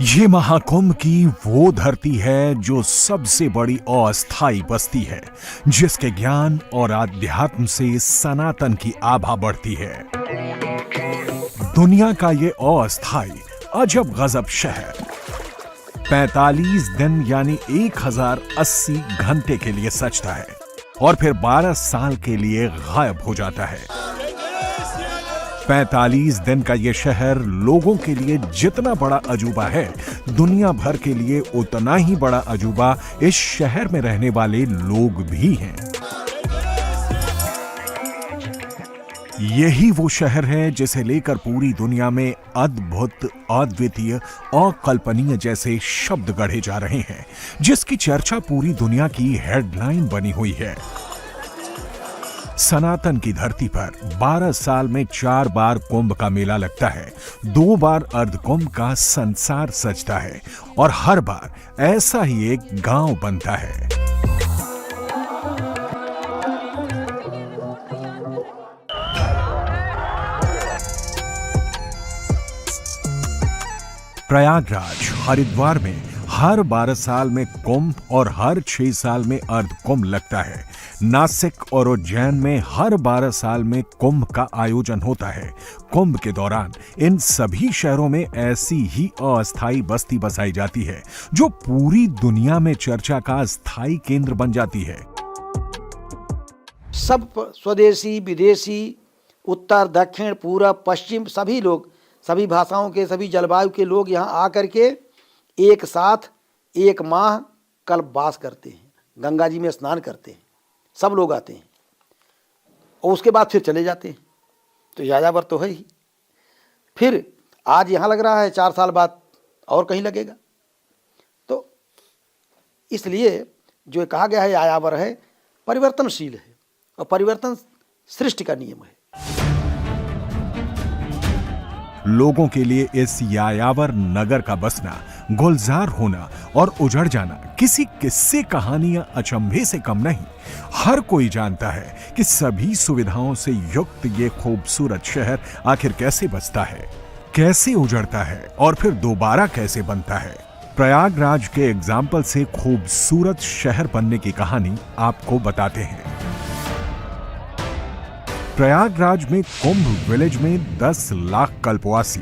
ये महाकुंभ की वो धरती है जो सबसे बड़ी अस्थाई बस्ती है, जिसके ज्ञान और आध्यात्म से सनातन की आभा बढ़ती है। दुनिया का ये अस्थाई अजब गजब शहर 45 दिन यानी 1080 घंटे के लिए सजता है और फिर 12 साल के लिए गायब हो जाता है। 45 दिन का ये शहर लोगों के लिए जितना बड़ा अजूबा है, दुनिया भर के लिए उतना ही बड़ा अजूबा इस शहर में रहने वाले लोग भी हैं। यही वो शहर है जिसे लेकर पूरी दुनिया में अद्भुत, अद्वितीय, अकल्पनीय जैसे शब्द गढ़े जा रहे हैं, जिसकी चर्चा पूरी दुनिया की हेडलाइन बनी हुई है। सनातन की धरती पर 12 साल में 4 बार कुंभ का मेला लगता है, 2 बार अर्ध कुंभ का संसार सजता है और हर बार ऐसा ही एक गांव बनता है। प्रयागराज, हरिद्वार में हर 12 साल में कुंभ और हर 6 साल में अर्ध कुंभ लगता है। नासिक और उज्जैन में हर 12 साल में कुंभ का आयोजन होता है। कुंभ के दौरान इन सभी शहरों में ऐसी ही अस्थायी बस्ती बसाई जाती है, जो पूरी दुनिया में चर्चा का स्थायी केंद्र बन जाती है। सब स्वदेशी, विदेशी, उत्तर, दक्षिण, पूरब, पश्चिम सभी लोग, सभी भाषाओं के, सभी जलवायु के लोग यहाँ आकर के एक साथ 1 माह कल्पवास करते हैं, गंगा जी में स्नान करते हैं। सब लोग आते हैं और उसके बाद फिर चले जाते हैं। तो यायावर तो है ही। फिर आज यहाँ लग रहा है, 4 साल बाद और कहीं लगेगा। तो इसलिए जो कहा गया है यायावर है, परिवर्तनशील है और परिवर्तन सृष्टि का नियम है। लोगों के लिए इस यायावर नगर का बसना, गुलजार होना और उजड़ जाना किसी किस्से, कहानी या अचंभे से कम नहीं। हर कोई जानता है कि सभी सुविधाओं से युक्त ये खूबसूरत शहर आखिर कैसे बसता है, कैसे उजड़ता है और फिर दोबारा कैसे बनता है। प्रयागराज के एग्जाम्पल से खूबसूरत शहर बनने की कहानी आपको बताते हैं। प्रयागराज में कुंभ विलेज में 10 लाख कल्पवासी,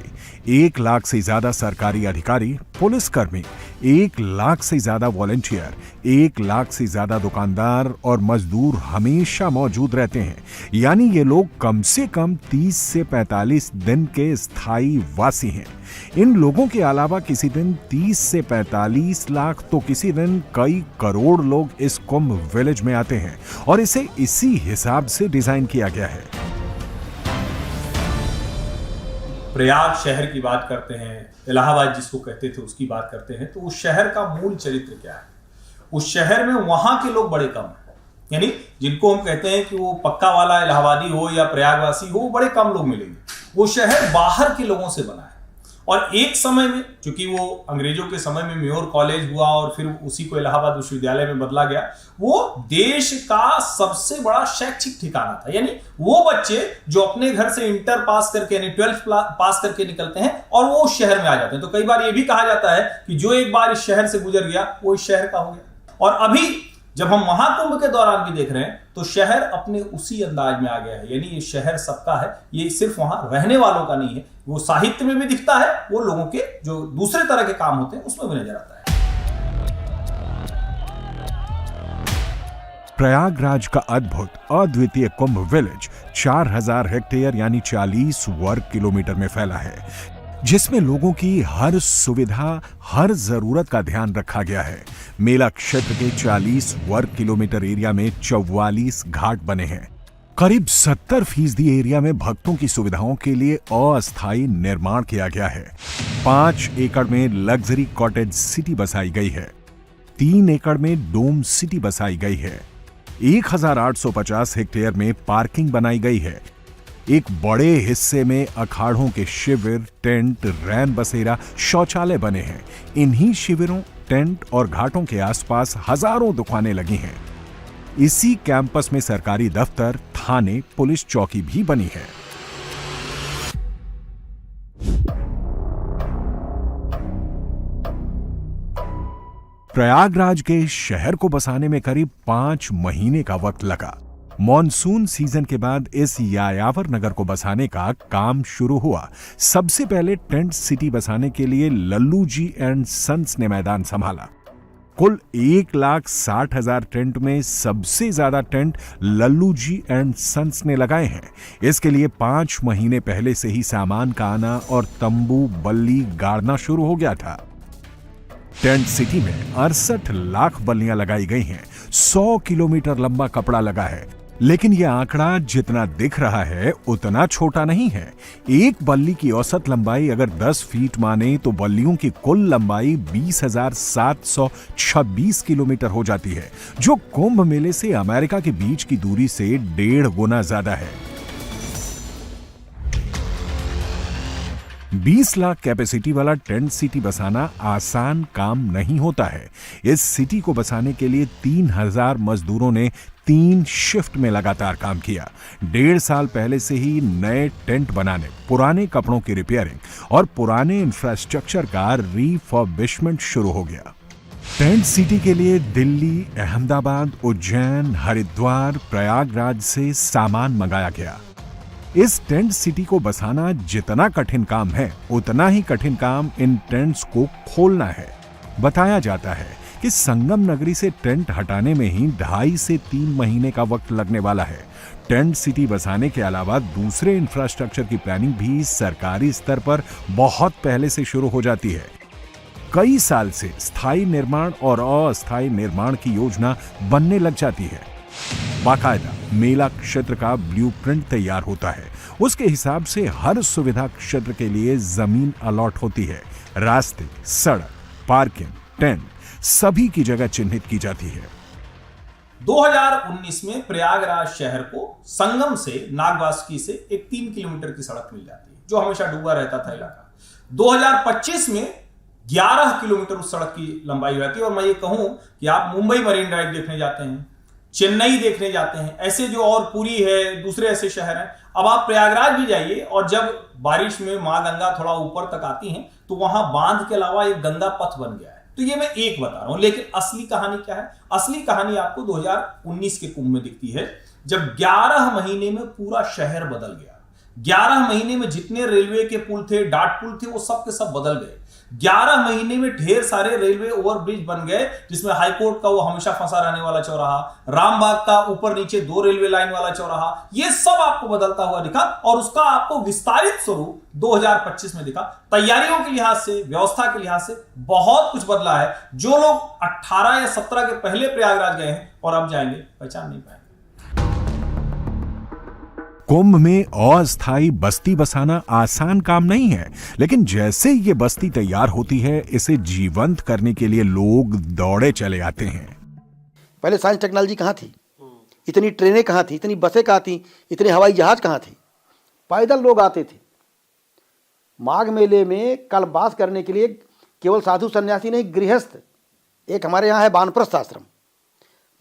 1 लाख से ज्यादा सरकारी अधिकारी, पुलिसकर्मी, 1 लाख से ज्यादा वॉलंटियर, 1 लाख से ज्यादा दुकानदार और मजदूर हमेशा मौजूद रहते हैं। यानी ये लोग कम से कम 30 से 45 दिन के स्थायी वासी हैं। इन लोगों के अलावा किसी दिन 30 से 45 लाख तो किसी दिन कई करोड़ लोग इस कुंभ विलेज में आते हैं और इसे इसी हिसाब से डिजाइन किया गया है। प्रयाग शहर की बात करते हैं, इलाहाबाद जिसको कहते थे उसकी बात करते हैं, तो उस शहर का मूल चरित्र क्या है? उस शहर में वहां के लोग बड़े कम हैं, यानी जिनको हम कहते हैं कि वो पक्का वाला इलाहाबादी हो या प्रयागवासी हो, वो बड़े कम लोग मिलेंगे। वो शहर बाहर के लोगों से बना है और एक समय में, क्योंकि वो अंग्रेजों के समय में मेयोर कॉलेज हुआ और फिर उसी को इलाहाबाद विश्वविद्यालय में बदला गया, वो देश का सबसे बड़ा शैक्षिक ठिकाना था। यानी वो बच्चे जो अपने घर से इंटर पास करके यानी 12th पास करके निकलते हैं और वो उस शहर में आ जाते हैं। तो कई बार ये भी कहा जाता है कि जो एक बार इस शहर से गुजर गया वो इस शहर का हो गया। और अभी जब हम महाकुंभ के दौरान भी देख रहे हैं तो शहर अपने उसी अंदाज में आ गया है। यानी ये शहर सबका है, ये सिर्फ वहां रहने वालों का नहीं है। वो साहित्य में भी दिखता है, वो लोगों के जो दूसरे तरह के काम होते हैं उसमें भी नजर आता है। प्रयागराज का अद्भुत, अद्वितीय कुंभ विलेज 4000 हेक्टेयर यानी 40 वर्ग किलोमीटर में फैला है, जिसमें लोगों की हर सुविधा, हर जरूरत का ध्यान रखा गया है। मेला क्षेत्र के 40 वर्ग किलोमीटर एरिया में 44 घाट बने हैं। करीब 70% एरिया में भक्तों की सुविधाओं के लिए अस्थायी निर्माण किया गया है। 5 एकड़ में लग्जरी कॉटेज सिटी बसाई गई है। 3 एकड़ में डोम सिटी बसाई गई है। 1850 हेक्टेयर में पार्किंग बनाई गई है। एक बड़े हिस्से में अखाड़ों के शिविर, टेंट, रैन बसेरा, शौचालय बने हैं। इन्हीं शिविरों, टेंट और घाटों के आसपास हजारों दुकानें लगी हैं। इसी कैंपस में सरकारी दफ्तर, थाने, पुलिस चौकी भी बनी है। प्रयागराज के शहर को बसाने में करीब 5 महीने का वक्त लगा। मॉनसून सीजन के बाद इस यायावर नगर को बसाने का काम शुरू हुआ। सबसे पहले टेंट सिटी बसाने के लिए लल्लू जी एंड सन्स ने मैदान संभाला। कुल 1,60,000 टेंट में सबसे ज्यादा tent Lallu ji and sons ने लगाए हैं। इसके लिए 5 महीने पहले से ही सामान का आना और तंबू बल्ली गाड़ना शुरू हो गया था। टेंट सिटी में 68 लाख बल्लियां लगाई गई हैं। 100 किलोमीटर लंबा कपड़ा लगा है। लेकिन यह आंकड़ा जितना दिख रहा है उतना छोटा नहीं है। एक बल्ली की औसत लंबाई अगर 10 फीट माने तो बल्लियों की कुल लंबाई 20,726 किलोमीटर हो जाती है, जो कुंभ मेले से अमेरिका के बीच की दूरी से 1.5 गुना ज्यादा है। 20 लाख कैपेसिटी वाला टेंट सिटी बसाना आसान काम नहीं होता है। इस सिटी को बसाने के लिए 3,000 मजदूरों ने 3 शिफ्ट में लगातार काम किया। 1.5 साल पहले से ही नए टेंट बनाने, पुराने कपड़ों की रिपेयरिंग और पुराने इंफ्रास्ट्रक्चर का रीफर्बिशमेंट शुरू हो गया। टेंट सिटी के लिए दिल्ली, अहमदाबाद, उज्जैन, हरिद्वार, प्रयागराज से सामान मंगाया गया। इस टेंट सिटी को बसाना जितना कठिन काम है, उतना ही कठिन काम इन टेंट्स को खोलना है। बताया जाता है कि संगम नगरी से टेंट हटाने में ही 2.5 से 3 महीने का वक्त लगने वाला है। टेंट सिटी बसाने के अलावा दूसरे इंफ्रास्ट्रक्चर की प्लानिंग भी सरकारी स्तर पर बहुत पहले से शुरू हो जाती है। कई साल से स्थायी निर्माण और अस्थायी निर्माण की योजना बनने लग जाती है। बाकायदा मेला क्षेत्र का ब्लूप्रिंट तैयार होता है। उसके हिसाब से हर सुविधा क्षेत्र के लिए जमीन अलॉट होती है। रास्ते, सड़क, पार्किंग, टेंट सभी की जगह चिन्हित की जाती है। 2019 में प्रयागराज शहर को संगम से नागवासुकी से एक 3 किलोमीटर की सड़क मिल जाती है, जो हमेशा डूबा रहता था इलाका। 2025 में 11 किलोमीटर उस सड़क की लंबाई रहती है। और मैं ये कहूं कि आप मुंबई मरीन ड्राइव देखने जाते हैं, चेन्नई देखने जाते हैं, ऐसे जो और पुरी है, दूसरे ऐसे शहर हैं। अब आप प्रयागराज भी जाइए और जब बारिश में मां गंगा थोड़ा ऊपर तक आती हैं तो वहां बांध के अलावा एक गंगा पथ बन गया है। तो ये मैं एक बता रहा हूं, लेकिन असली कहानी क्या है? असली कहानी आपको 2019 के कुंभ में दिखती है, जब 11 महीने में पूरा शहर बदल गया। 11 महीने में जितने रेलवे के पुल थे, डाट पुल थे, वो सब के सब बदल गए। 11 महीने में ढेर सारे रेलवे ओवरब्रिज बन गए, जिसमें हाईकोर्ट का वो हमेशा फंसा रहने वाला चौराहा, रामबाग का ऊपर नीचे 2 रेलवे लाइन वाला चौराहा, ये सब आपको बदलता हुआ दिखा और उसका आपको विस्तारित स्वरूप 2025 में दिखा। तैयारियों के लिहाज से, व्यवस्था के लिहाज से बहुत कुछ बदला है। जो लोग 18 या 17 के पहले प्रयागराज गए हैं और अब जाएंगे, पहचान नहीं पाएंगे। कुंभ में अस्थायी बस्ती बसाना आसान काम नहीं है, लेकिन जैसे ये बस्ती तैयार होती है, इसे जीवंत करने के लिए लोग दौड़े चले आते हैं। पहले साइंस टेक्नोलॉजी कहाँ थी? इतनी ट्रेनें कहाँ थी? इतनी बसें कहाँ थी? इतने हवाई जहाज कहाँ थे? पैदल लोग आते थे। माघ मेले में कल्पवास करने के लिए केवल साधु सन्यासी नहीं, गृहस्थ, एक हमारे यहाँ है वानप्रस्थ आश्रम।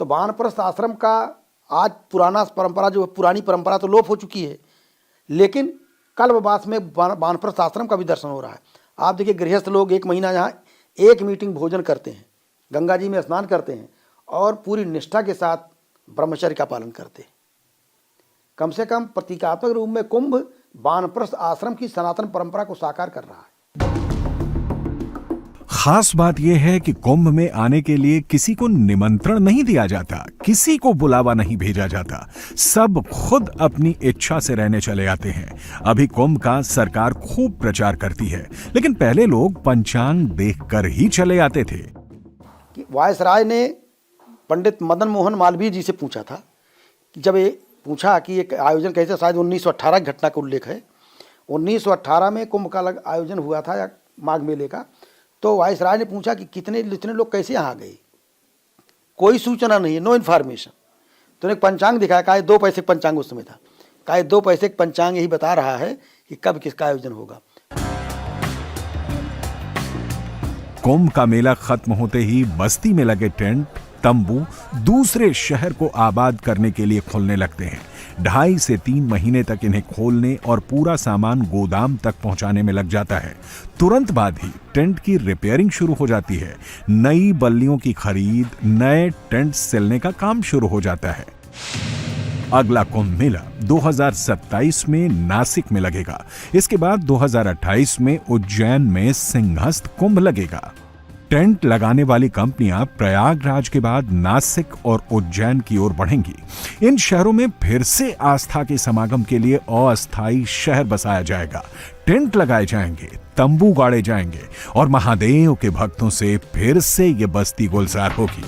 तो वानप्रस्थ आश्रम का आज पुराना परंपरा, जो पुरानी परंपरा तो लोप हो चुकी है, लेकिन कल्पवास में वानप्रस्थ आश्रम का भी दर्शन हो रहा है। आप देखिए, गृहस्थ लोग 1 महीना यहाँ एक मीटिंग भोजन करते हैं, गंगा जी में स्नान करते हैं और पूरी निष्ठा के साथ ब्रह्मचर्य का पालन करते हैं। कम से कम प्रतीकात्मक रूप में कुंभ वानप्रस्थ आश्रम की सनातन परंपरा को साकार कर रहा है। खास बात यह है कि कुंभ में आने के लिए किसी को निमंत्रण नहीं दिया जाता, किसी को बुलावा नहीं भेजा जाता। सब खुद अपनी इच्छा से रहने चले आते हैं। अभी कुंभ का सरकार खूब प्रचार करती है, लेकिन पहले लोग पंचांग देखकर ही चले आते थे। वायसराय ने पंडित मदन मोहन मालवीय जी से पूछा था कि जब ये पूछा कि एक आयोजन कैसे, शायद 1918 की घटना का उल्लेख है, 1918 में कुंभ का आयोजन हुआ था या माघ मेले का। तो वायसराय ने पूछा कि कितने लोग कैसे यहाँ गए, कोई सूचना नहीं है, नो इन्फॉर्मेशन। तो एक पंचांग दिखाया, कहा 2 पैसे पंचांग उस समय था, कहा 2 पैसे पंचांग यही बता रहा है कि कब किसका आयोजन होगा। कुंभ का मेला खत्म होते ही बस्ती में लगे टेंट तंबू दूसरे शहर को आबाद करने के लिए खोलने लगते हैं। 2.5 से 3 महीने तक इन्हें खोलने और पूरा सामान गोदाम तक पहुंचाने में लग जाता है। तुरंत बाद ही टेंट की रिपेयरिंग शुरू हो जाती है। नई बल्लियों की खरीद, नए टेंट सिलने का काम शुरू हो जाता है। अगला कुंभ मेला 2027 में नासिक में लगेगा। इसके बाद 2028 में उज्जैन में सिंहस्थ कुंभ लगेगा। टेंट लगाने वाली कंपनियां प्रयागराज के बाद नासिक और उज्जैन की ओर बढ़ेंगी। इन शहरों में फिर से आस्था के समागम के लिए अस्थायी शहर बसाया जाएगा। टेंट लगाए जाएंगे, तंबू गाड़े जाएंगे और महादेव के भक्तों से फिर से ये बस्ती गुलजार होगी।